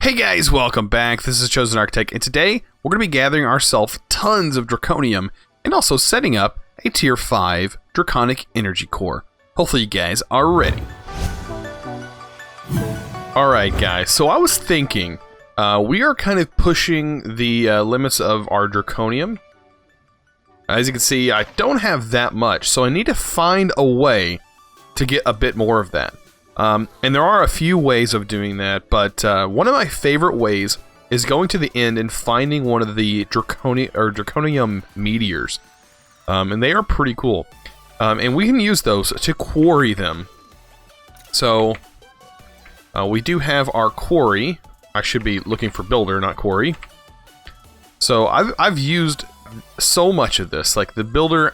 Hey guys, welcome back. This is ChosenArchitect, and today we're going to be gathering ourselves tons of Draconium and also setting up a Tier 5 Draconic Energy Core. Hopefully you guys are ready. Alright guys, so I was thinking, we are kind of pushing the limits of our Draconium. As you can see, I don't have that much, so I need to find a way to get a bit more of that. And there are a few ways of doing that, but one of my favorite ways is going to the end and finding one of the Draconium meteors. And they are pretty cool. And we can use those to quarry them. So, we do have our quarry. I should be looking for builder, not quarry. So, I've used so much of this. Like, the builder,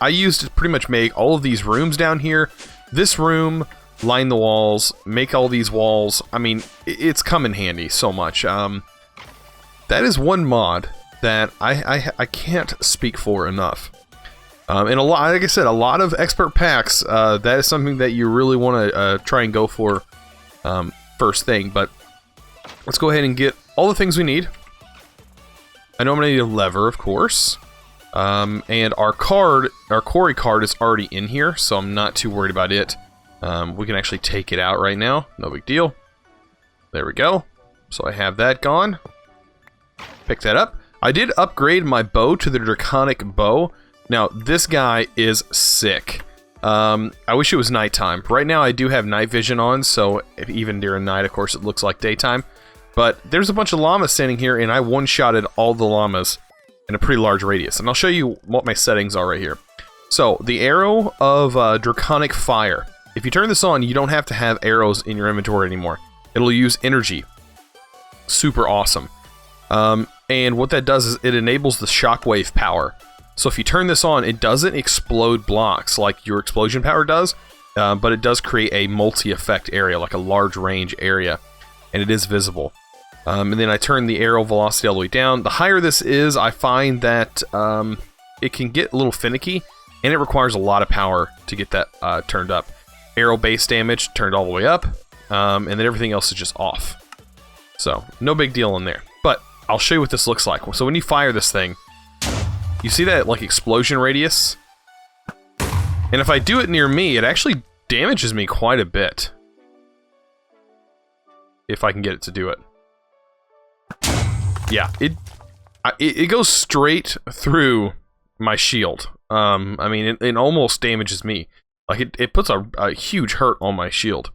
I used to pretty much make all of these rooms down here. This room, line the walls, make all these walls. I mean, it's come in handy so much. That is one mod that I can't speak for enough. And a lot, like I said, a lot of expert packs, that is something that you really want to try and go for first thing. But let's go ahead and get all the things we need. I know I'm going to need a lever, of course. And our quarry card is already in here, so I'm not too worried about it. We can actually take it out right now. No big deal. There we go. So I have that gone. Pick that up. I did upgrade my bow to the Draconic bow. Now, this guy is sick. I wish it was nighttime. Right now, I do have night vision on, so even during night, of course, it looks like daytime. But there's a bunch of llamas standing here, and I one-shotted all the llamas in a pretty large radius. And I'll show you what my settings are right here. So, the arrow of Draconic Fire. If you turn this on, you don't have to have arrows in your inventory anymore. It'll use energy. Super awesome. And what that does is it enables the shockwave power. So if you turn this on, it doesn't explode blocks like your explosion power does, but it does create a multi-effect area, like a large range area, and it is visible. And then I turn the arrow velocity all the way down. The higher this is, I find that it can get a little finicky, and it requires a lot of power to get that turned up. Arrow base damage turned all the way up, and then everything else is just off. So, no big deal in there. But, I'll show you what this looks like. So when you fire this thing, you see that, like, explosion radius? And if I do it near me, it actually damages me quite a bit. If I can get it to do it. Yeah, it goes straight through my shield. I mean, it almost damages me. Like, it puts a huge hurt on my shield,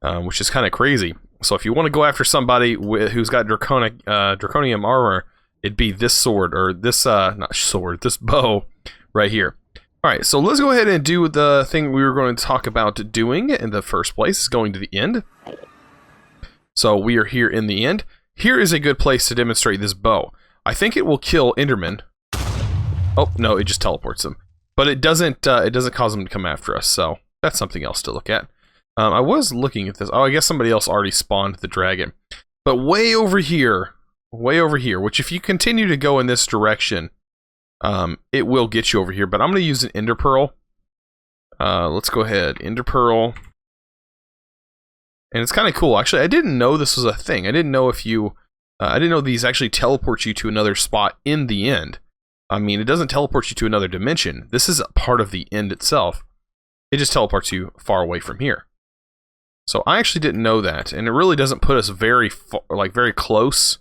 which is kind of crazy. So if you want to go after somebody who's got Draconium armor, it'd be this sword, or this, not sword, this bow right here. Alright, so let's go ahead and do the thing we were going to talk about doing in the first place, going to the end. So we are here in the end. Here is a good place to demonstrate this bow. I think it will kill Endermen. Oh, no, it just teleports them. But it doesn't cause them to come after us, so that's something else to look at. I was looking at this. Oh, I guess somebody else already spawned the dragon. But way over here, which if you continue to go in this direction, it will get you over here. But I'm going to use an Ender Pearl. Let's go ahead, Ender Pearl. And it's kind of cool. Actually, I didn't know this was a thing. I didn't know if you... I didn't know these actually teleport you to another spot in the end. I mean, it doesn't teleport you to another dimension. This is a part of the end itself. It just teleports you far away from here. So I actually didn't know that, and it really doesn't put us very far, like very close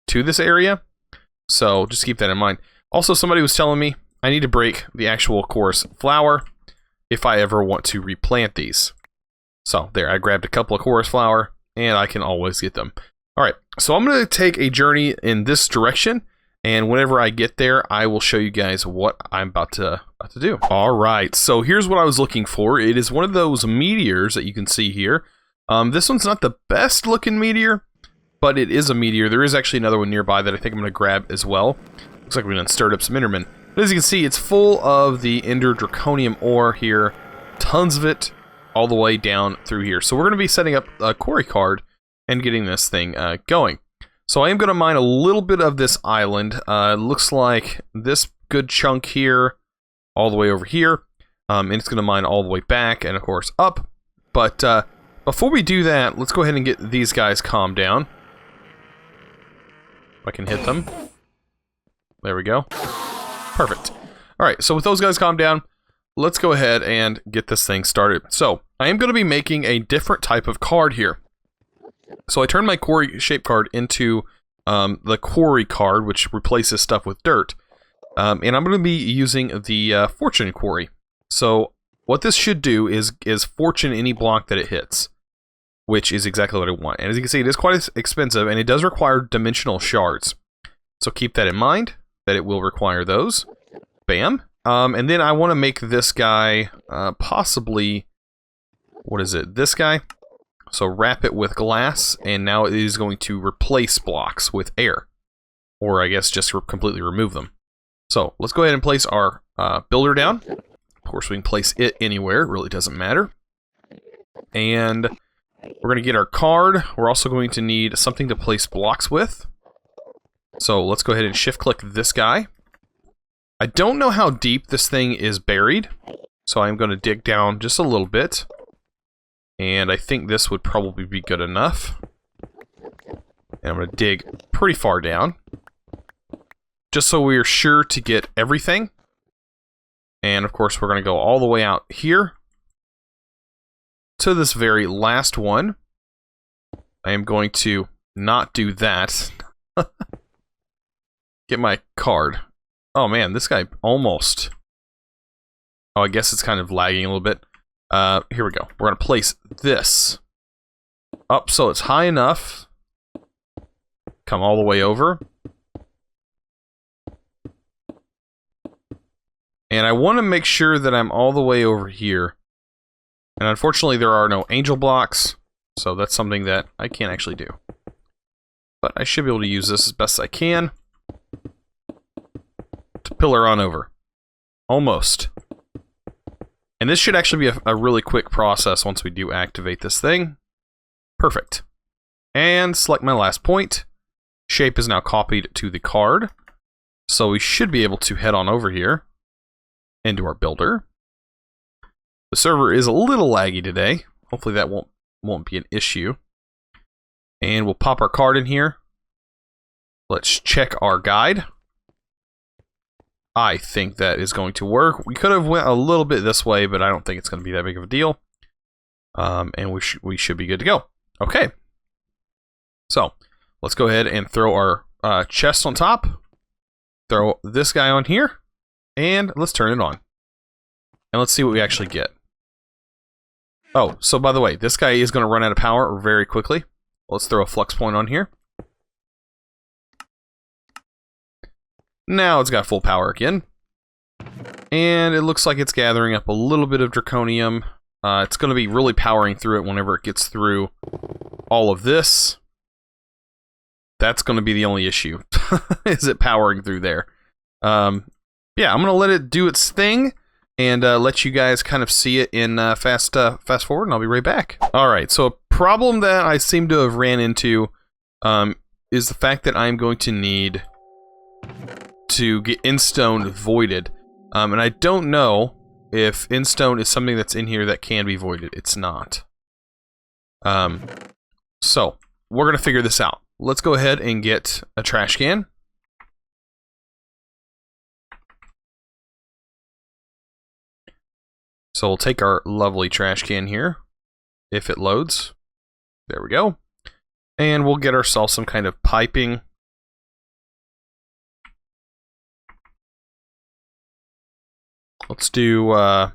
to this area. So just keep that in mind. Also, somebody was telling me I need to break the actual chorus flower if I ever want to replant these. So there, I grabbed a couple of chorus flower, and I can always get them. All right, so I'm going to take a journey in this direction. And whenever I get there, I will show you guys what I'm about to do. Alright, so here's what I was looking for. It is one of those meteors that you can see here. This one's not the best looking meteor, but it is a meteor. There is actually another one nearby that I think I'm going to grab as well. Looks like we done stirred up some Endermen. But as you can see, it's full of the Ender Draconium ore here. Tons of it all the way down through here. So we're going to be setting up a quarry card and getting this thing going. So I am going to mine a little bit of this island. It looks like this good chunk here, all the way over here. And it's going to mine all the way back and, of course, up. But before we do that, let's go ahead and get these guys calmed down. If I can hit them. There we go. Perfect. Alright, so with those guys calmed down, let's go ahead and get this thing started. So, I am going to be making a different type of card here. So I turned my quarry shape card into the quarry card, which replaces stuff with dirt. And I'm going to be using the fortune quarry. So what this should do is fortune any block that it hits, which is exactly what I want. And as you can see, it is quite expensive, and it does require dimensional shards. So keep that in mind, that it will require those. Bam. And then I want to make this guy possibly... What is it? This guy? So wrap it with glass, and now it is going to replace blocks with air. Or I guess just completely remove them. So let's go ahead and place our builder down. Of course, we can place it anywhere. It really doesn't matter. And we're going to get our card. We're also going to need something to place blocks with. So let's go ahead and shift-click this guy. I don't know how deep this thing is buried, so I'm going to dig down just a little bit. And I think this would probably be good enough. And I'm going to dig pretty far down, just so we're sure to get everything. And of course, we're going to go all the way out here to this very last one. I am going to not do that. Get my card. Oh man, this guy almost... Oh, I guess it's kind of lagging a little bit. Here we go. We're going to place this up so it's high enough. Come all the way over. And I want to make sure that I'm all the way over here. And unfortunately, there are no angel blocks, so that's something that I can't actually do. But I should be able to use this as best I can to pillar on over. Almost. And this should actually be a really quick process once we do activate this thing. Perfect. And select my last point. Shape is now copied to the card. So we should be able to head on over here into our builder. The server is a little laggy today. Hopefully that won't be an issue. And we'll pop our card in here. Let's check our guide. I think that is going to work. We could have went a little bit this way, but I don't think it's going to be that big of a deal. And we should be good to go. Okay. So, let's go ahead and throw our chest on top. Throw this guy on here. And let's turn it on. And let's see what we actually get. Oh, so by the way, this guy is going to run out of power very quickly. Let's throw a flux point on here. Now it's got full power again. And it looks like it's gathering up a little bit of Draconium. It's going to be really powering through it whenever it gets through all of this. That's going to be the only issue. Is it powering through there? Yeah, I'm going to let it do its thing. And let you guys kind of see it in fast forward, and I'll be right back. Alright, so a problem that I seem to have ran into is the fact that I'm going to need to get Instone voided. And I don't know if Instone is something that's in here that can be voided. It's not. So, we're going to figure this out. Let's go ahead and get a trash can. So we'll take our lovely trash can here, if it loads. There we go. And we'll get ourselves some kind of piping. Let's do some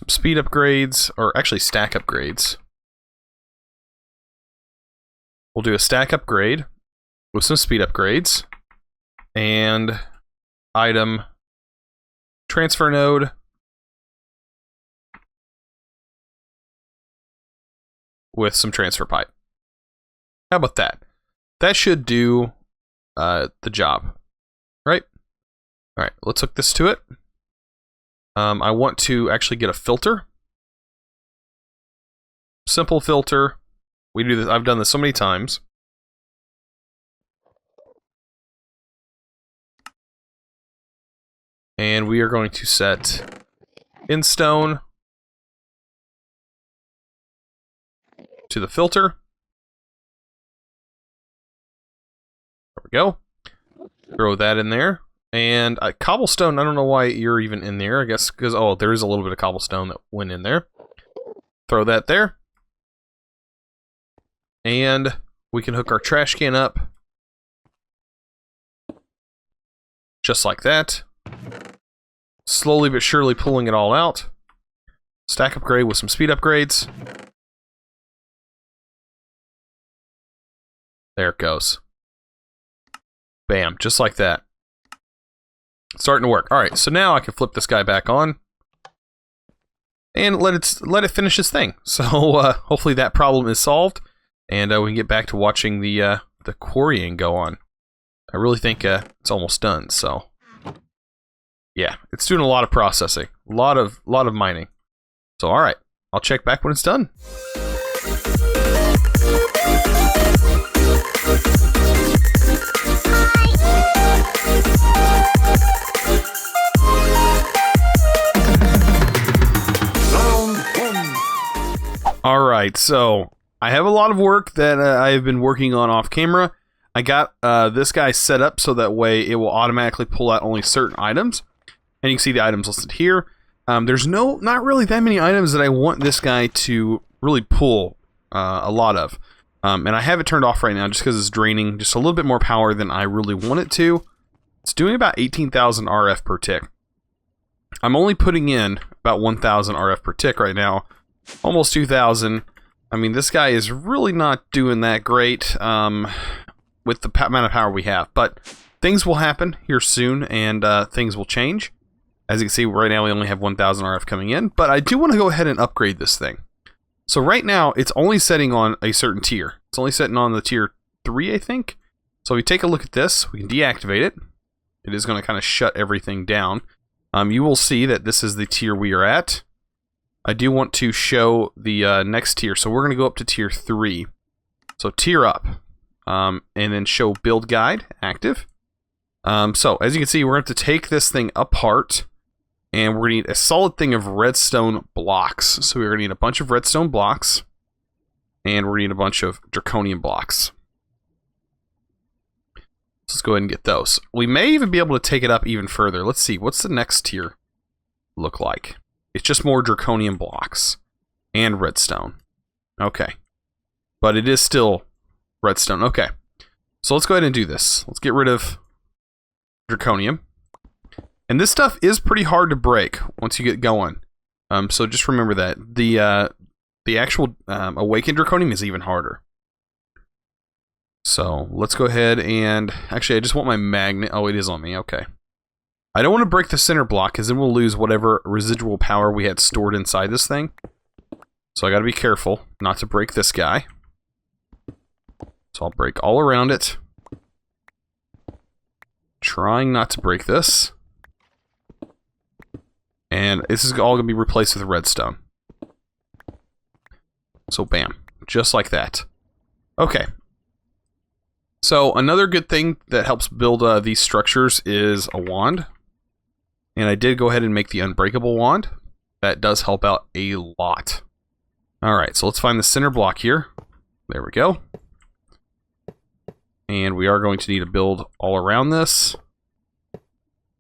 speed upgrades, or actually stack upgrades. We'll do a stack upgrade with some speed upgrades. And item transfer node with some transfer pipe. How about that? That should do the job, right? All right, let's hook this to it. I want to actually get a filter. Simple filter. We do this. I've done this so many times. And we are going to set Instone to the filter. we go. Throw that in there. And cobblestone, I don't know why you're even in there. I guess because, oh, there is a little bit of cobblestone that went in there. Throw that there. And we can hook our trash can up. Just like that. Slowly but surely pulling it all out. Stack upgrade with some speed upgrades. There it goes. Bam, just like that. Starting to work. Alright, so now I can flip this guy back on. And let it finish its thing. So hopefully that problem is solved. And we can get back to watching the quarrying go on. I really think it's almost done, so... Yeah, it's doing a lot of processing. A lot of mining. So alright, I'll check back when it's done. Alright, so I have a lot of work that I have been working on off camera. I got this guy set up so that way it will automatically pull out only certain items. And you can see the items listed here. There's not really that many items that I want this guy to really pull a lot of. And I have it turned off right now just because it's draining just a little bit more power than I really want it to. It's doing about 18,000 RF per tick. I'm only putting in about 1,000 RF per tick right now. Almost 2,000. I mean, this guy is really not doing that great with the amount of power we have. But things will happen here soon, and things will change. As you can see, right now we only have 1,000 RF coming in. But I do want to go ahead and upgrade this thing. So right now, it's only setting on a certain tier. It's only setting on the tier 3, I think. So if we take a look at this, we can deactivate it. It is going to kind of shut everything down. You will see that this is the tier we are at. I do want to show the next tier, so we're going to go up to tier 3. So tier up, and then show build guide active. So as you can see, we're going to have to take this thing apart, and we're going to need a solid thing of redstone blocks. So we're going to need a bunch of redstone blocks, and we're going to need a bunch of draconium blocks. Let's go ahead and get those. We may even be able to take it up even further. Let's see, what's the next tier look like? It's just more draconium blocks and redstone. Okay. But it is still redstone. Okay. So let's go ahead and do this. Let's get rid of draconium. And this stuff is pretty hard to break once you get going. So just remember that. The actual awakened draconium is even harder. So let's go ahead and... Actually, I just want my magnet. Oh, it is on me. Okay. I don't want to break the center block, because then we'll lose whatever residual power we had stored inside this thing. So I gotta be careful not to break this guy. So I'll break all around it. Trying not to break this. And this is all gonna be replaced with redstone. So bam. Just like that. Okay. So another good thing that helps build these structures is a wand. And I did go ahead and make the unbreakable wand. That does help out a lot. Alright, so let's find the center block here. There we go. And we are going to need to build all around this.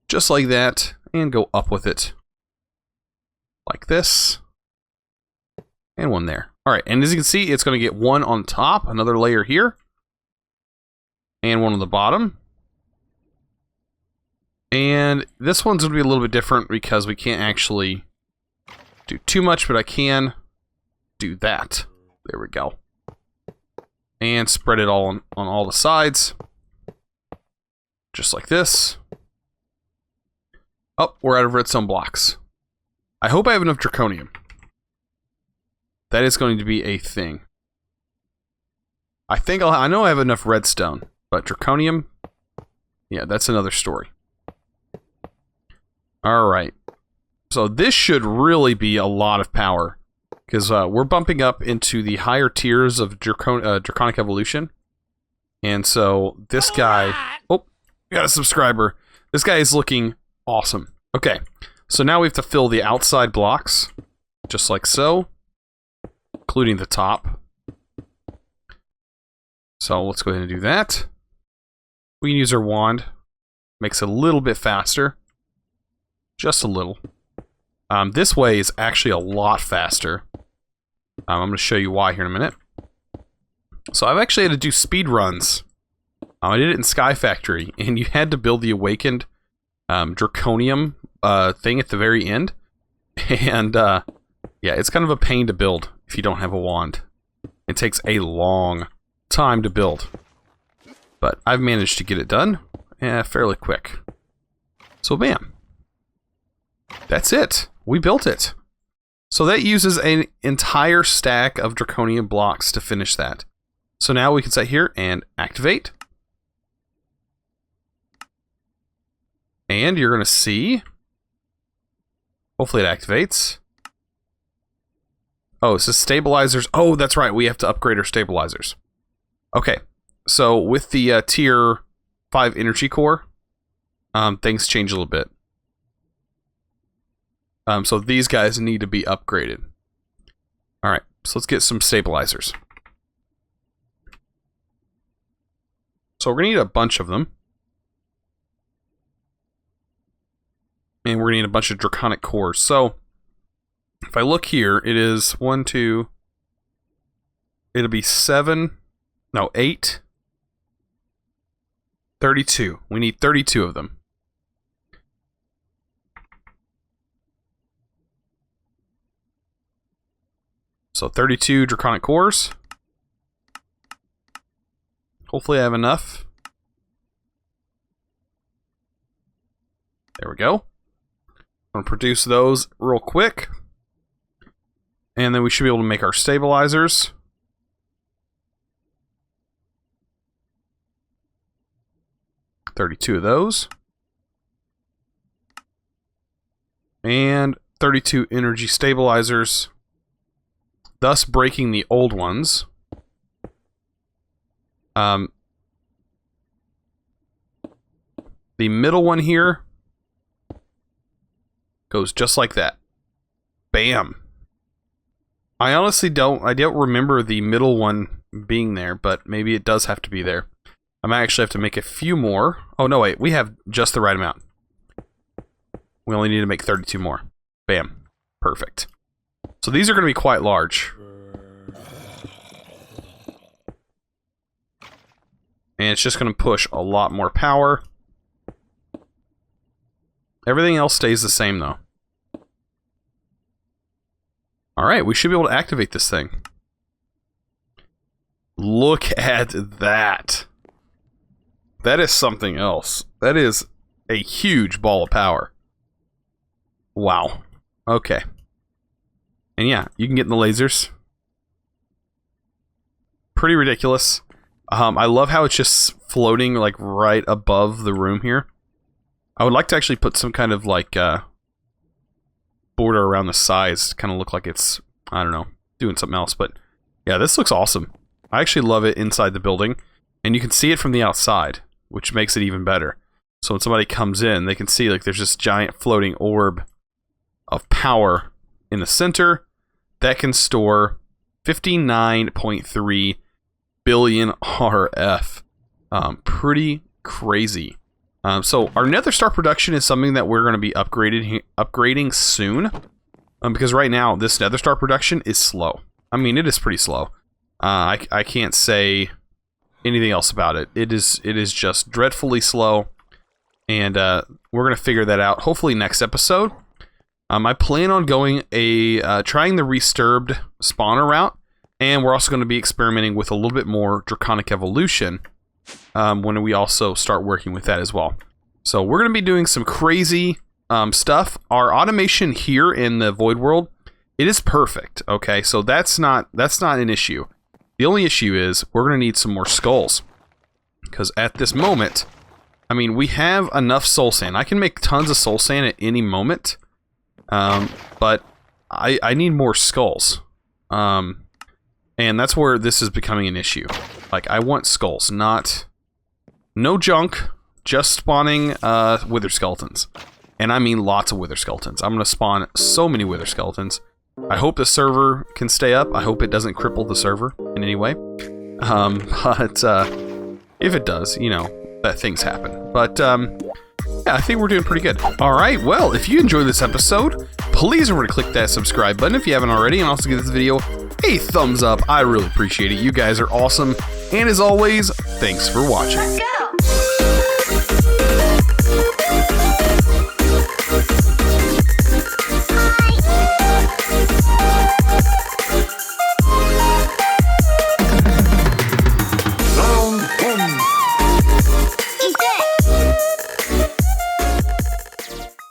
Just like that. And go up with it. Like this. And one there. Alright, and as you can see, it's going to get one on top. Another layer here. And one on the bottom. And this one's going to be a little bit different because we can't actually do too much, but I can do that. There we go. And spread it all on all the sides. Just like this. Oh, we're out of redstone blocks. I hope I have enough draconium. That is going to be a thing. I know I have enough redstone, but draconium, yeah, that's another story. Alright. So this should really be a lot of power. Because we're bumping up into the higher tiers of Draconic Evolution. And so this guy... Oh, we got a subscriber. This guy is looking awesome. Okay, so now we have to fill the outside blocks. Just like so. Including the top. So let's go ahead and do that. We can use our wand. Makes it a little bit faster. Just a little. This way is actually a lot faster. I'm going to show you why here in a minute. So I've actually had to do speed runs. I did it in Sky Factory, and you had to build the awakened Draconium thing at the very end. And yeah, it's kind of a pain to build if you don't have a wand. It takes a long time to build. But I've managed to get it done fairly quick. So bam. That's it. We built it. So that uses an entire stack of Draconium blocks to finish that. So now we can sit here and activate. And you're going to see... Hopefully it activates. Oh, it says stabilizers. Oh, that's right. We have to upgrade our stabilizers. Okay. So with the tier 5 energy core, things change a little bit. So these guys need to be upgraded. Alright, so let's get some stabilizers. So we're going to need a bunch of them. And we're going to need a bunch of draconic cores. So, if I look here, it is 1, 2... It'll be 7... No, 8... 32. We need 32 of them. So 32 draconic cores. Hopefully I have enough. There we go. I'm going to produce those real quick. And then we should be able to make our stabilizers. $32 of those. And 32 energy stabilizers. Thus breaking the old ones. The middle one here goes just like that. Bam. I honestly don't remember the middle one being there, but maybe it does have to be there. I might actually have to make a few more. Oh, no, wait. We have just the right amount. We only need to make 32 more. Bam. Perfect. So these are going to be quite large. And it's just going to push a lot more power. Everything else stays the same, though. Alright, we should be able to activate this thing. Look at that. That is something else. That is a huge ball of power. Wow. Okay. And yeah, you can get in the lasers. Pretty ridiculous. I love how it's just floating like right above the room here. I would like to actually put some kind of like border around the sides to kind of look like it's, I don't know, doing something else. But yeah, this looks awesome. I actually love it inside the building. And you can see it from the outside, which makes it even better. So when somebody comes in, they can see like there's this giant floating orb of power in the center that can store 59.3 billion RF. Pretty crazy. So our Nether Star production is something that we're going to be upgrading soon. Because right now, this Nether Star production is slow. I mean, it is pretty slow. I can't say anything else about it. It is just dreadfully slow. And we're going to figure that out hopefully next episode. I plan on going trying the Resturbed spawner route. And we're also going to be experimenting with a little bit more Draconic Evolution when we also start working with that as well. So we're going to be doing some crazy stuff. Our automation here in the Void World, it is perfect. Okay, so that's not an issue. The only issue is we're going to need some more skulls. Because at this moment, I mean, we have enough soul sand. I can make tons of soul sand at any moment. But I need more skulls. And that's where this is becoming an issue. Like, I want skulls, no junk, just spawning wither skeletons. And I mean lots of wither skeletons. I'm going to spawn so many wither skeletons. I hope the server can stay up. I hope it doesn't cripple the server in any way. But if it does, you know, that things happen. But yeah, I think we're doing pretty good. All right, well, if you enjoyed this episode, please remember to click that subscribe button if you haven't already, and also give this video a thumbs up. I really appreciate it. You guys are awesome. And as always, thanks for watching. Let's go!